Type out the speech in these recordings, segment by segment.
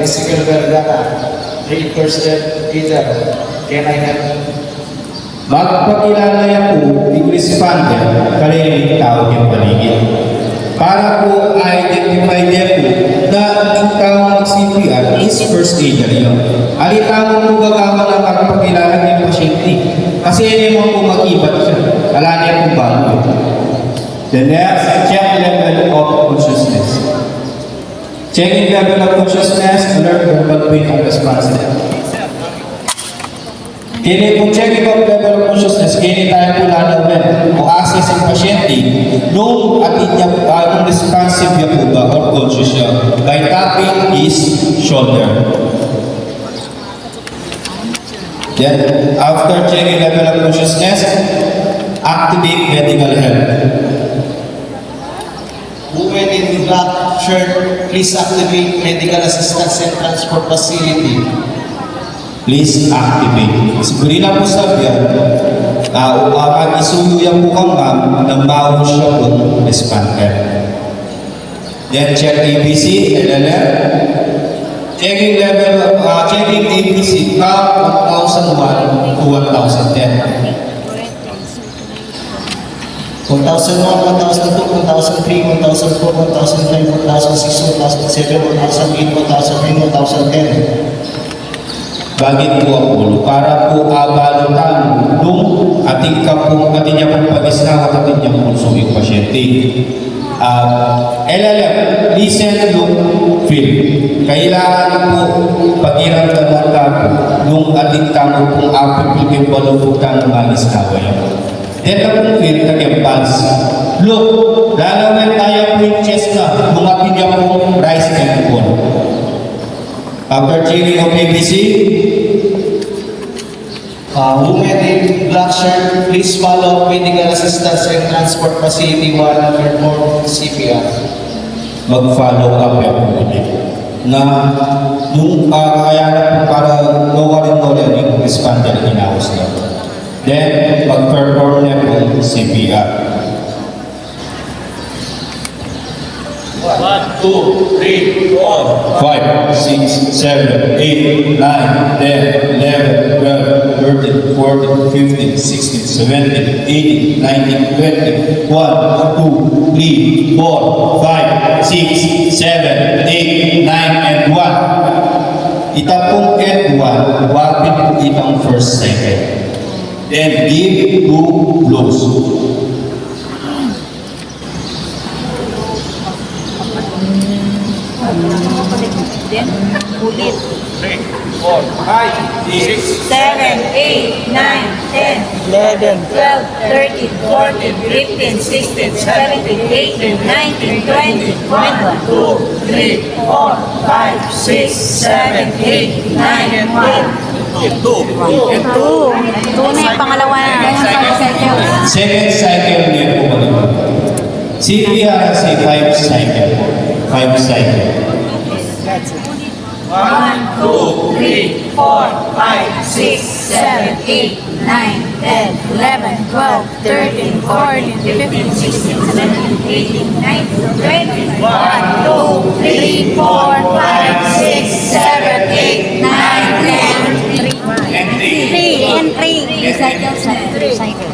Ezekiel Vergara, interested either. Can I have? Magpakilala ako, i-responder, kaliling tao yung paligid. Para po identify niya po na ang tao mag-CPR is first aider yun. Alitamang po gagawa ng pagpakilala ng pasyente. Kasi yun yung po mag-ibat siya. Wala niya po bago. The next, check level of consciousness. Checking level of consciousness, alert verbal pain and responsive. Kini po checking of level of consciousness, kini tayo po lalawin o access ang pasyente nung atin niya nung responsive niya po ba or conscious siya by tapping his shoulder. Then, after checking level of consciousness, activate medical help. Women in black shirt, please activate medical assistance and transport facility. Please activate. Siguro na po sabi yan, pag isuluyan po kang ma'am, nang bawal siya po responder. Then check ABC, LLM. Checking level, checking ABC, count 1,001 to 1,010. 1,001, 1,002, 1,003, 1,004, 1,005, 1,006, 1,007, 1,008, 1,009, 1,010. Bagit po ang ulo para po abalutan nung ating niya pong pag-isna at ating niya pulso yung pasyente. LLM, listen, look, feel. Kailangan po pagiramdaman ka po nung ating tamo pong apipigil paluputan ng mag-isnawa yun. Then na pong feel, nag-pulse. Look, lalawin tayo po yung chest na nung ating niya pong rise and fall. After checking of ABC, women in black shirt, please follow medical assistance and transport facility while perform CPR. mag-follow up yan po ulit. Na yung kaya na po para no-worry yung responder na inawas niya. Then, mag-perform niya po CPR. 1, 2, 3, 4, 5, 6, 7, 8, 9, 10, 11, 12, 13, 14, 15, 16, 17, 18, 19, 20, 1, 2, 3, 4, 5, 6, 7, 8, 9, and 1. Itapong and 1, wapit po itang first cycle. Then give 2 blows. Then, ulit. 3, 4, 5, 6, 7, 8, 9, 10, 11, 12, 13, 14, 15, 16, 17, 18, 19, 20, 21, 2, 3, 4, 5, 6, 7, 8, 9, and 1. Ito na yung pangalawa na Second cycle niya po ulit. CPR kasi 5 cycle. 5 cycle. 1, 2, 3, 4, 5, 6, 7, 8, 9, 10, 11, 12, 13, 14, 15, 16, 17, 18, 19, 20, 1, 2, 3, 4, 5, 6, 7, 8, 9, 10, 3 and 3 cycle.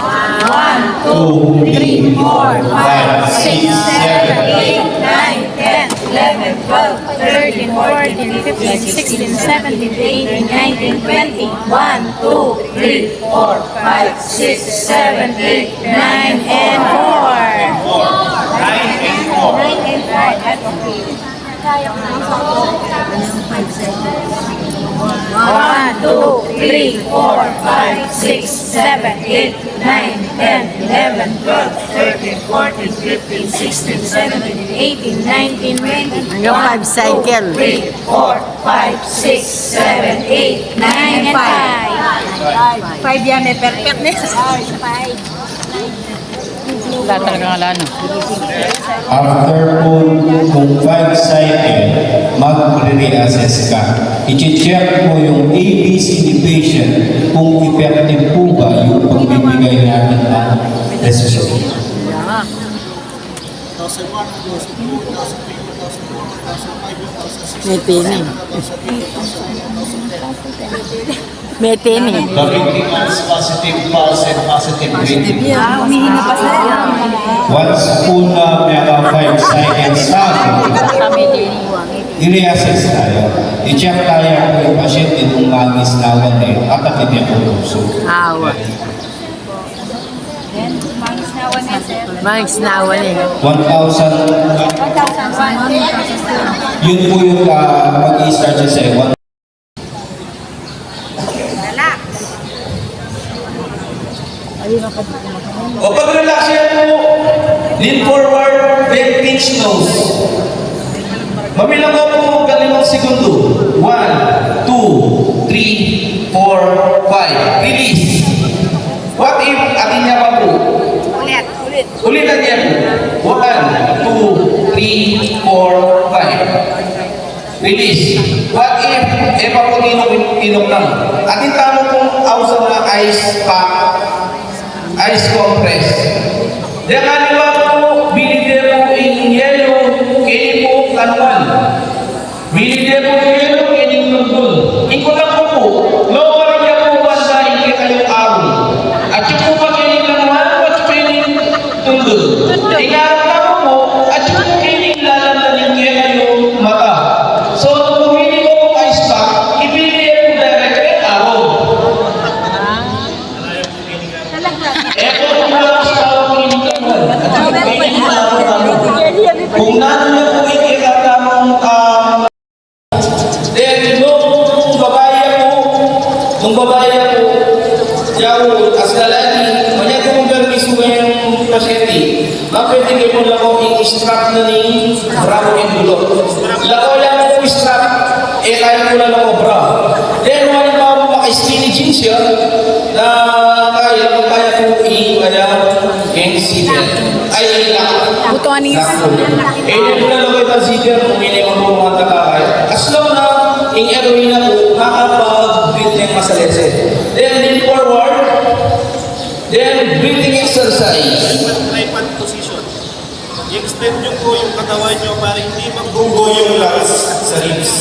1, 2, 3, 4, 5, 6, 7, 8, 9, 10, 11, 12, 13, 14, 15, 16, 17, 18, 19, 20, 1, 2, 3, 4, 5, 6, 7, 8, 9, and 4. 9 and 4. 1, 2, 3, 4, 5, 6, 7, 8, 9, 10, 11, 12, 13, 14, 15, 16, 17, 18, 19, 20. Hanggang 5 cycle. 3, 4, 5, 6, 7, 8, 9, and 5. 5 yan eh, perfect na. 5. Wala talagang alano. After po kung 5 cycle, mag-re-reassess ka. I-check mo yung ABCD patient kung effective po ba yung pagbibigay natin ng resuscitation. May tini. May tini. The victim has positive pulse and positive breathing. Umihina pa sila. Once po na may mga 5 seconds na i-reassess tayo. I-check tayo kung yung pasyente kung mangisnawan eh at akit niya po puso. Awa. Mangs na awan eh. 1,000. Yun po yung mag-i-start siya sa O pag-relax yan po, lean forward, then pinch nose. Mamilang ka po kalimang segundo. 1, 2, 3, 4, 5. Release. What if atin niya pa po? Ulitan niya po. 1, 2, 3, 4, 5. Release. What if pa po inom lang. Atin tamo pong awsa na ice pack, ice compress. Diyan kaliwa po, binigyan po in yellow, kini po kanuan. Binigyan po in yellow, kini nungkul. Ikutan po po, lower niya po banda, hindi kayong awon. At yung po pa kini kanuan, at yung kini tundul. Ingarap na po, at yung kini lalanda ng kayong mata. So, kung hindi ko po ice pack, ibigay po direct kay awon. Ito po lang sa awon kini kanuan. Kung natin niya po ikikatamang then nung babae po, jauh as lalaki, banyak ko mong permiso ngayong pasyente. Pwede kayo mo lang kong i-strap na ni bravo and bulok. Lako lang po i-strap, kaya ko lang ako bra. Then wala pa mo maka-skinny jeans yun, na kaya po i-kaya yung seatbelt. Ay, Butuan niyo. hindi po na lang ito zipper kung hindi mo po mga takakay. As long na yung eroin na po, makapag-breathe niyang masalese. Then, lean forward. Then, breathing exercise. Tripod position. I-extend nyo po yung katawan nyo para hindi magbugo yung lungs sa ribs.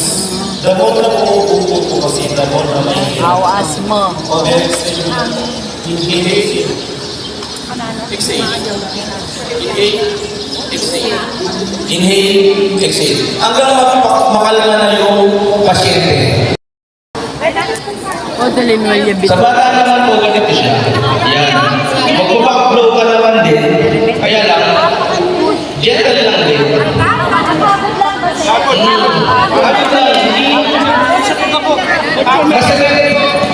The more na pumupupo po kasi, the more na may Awas mo. o extend nyo. Inhale. Exhale. Inhale. Exhale. Inhale, exhale. Hanggang makalala na yung pasyente. O dalhin mo yung Sa bata naman po, ganito siya. Yan. Magpapag-blow ka naman din. Kaya lang, gentle lang din. Kapit lang, hindi. Kasi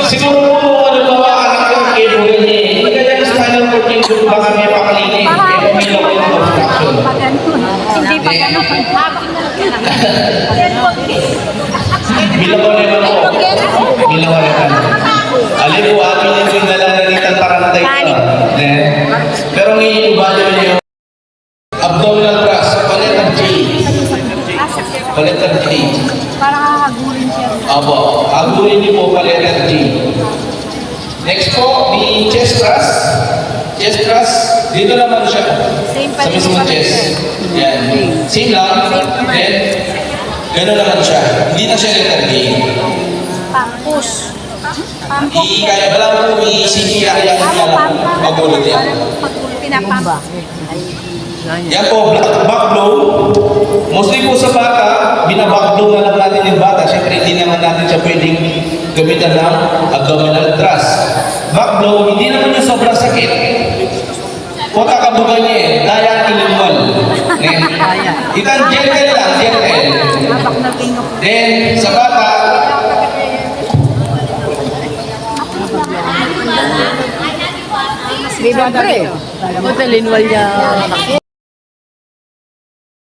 siguro po, halimbawa, anak ko, kebo ganyan. Hindi kaya yung spinal cord yung group baka may pakalinin. Kaya may lang yung obstruction. Hindi pa ganun. Bilawan naman po. Bilawan naman. Alim po, amin yung yung nalalalitan parantay ko. Pero ngayon, ibalo niyo yung abdominal thrust, paletter J. Paletter J. Parang hahagulin siya. Abo, agulin niyo po paletter J. Next po, the chest thrust. Chest thrust, dito naman siya. Sa mismong chest. Yan. Same lang. Then, gano'n naman siya. Hindi na siya letter J. Push. Kaya ba lang po i-CPR yan lang magulit yan. Pinapamp. Yan po, back blow. Mostly po sa bata, binaback blow na lang natin yung bata. Siyempre, hindi naman natin siya pwedeng gamitan ng abdominal thrust. Back blow, hindi naman yung sobrang sakit. Kung kakabugan niya eh, daya ilinwal. Itan, gentle lang, gentle. Then, sa bata, Siyempre. O dalhin mo niya.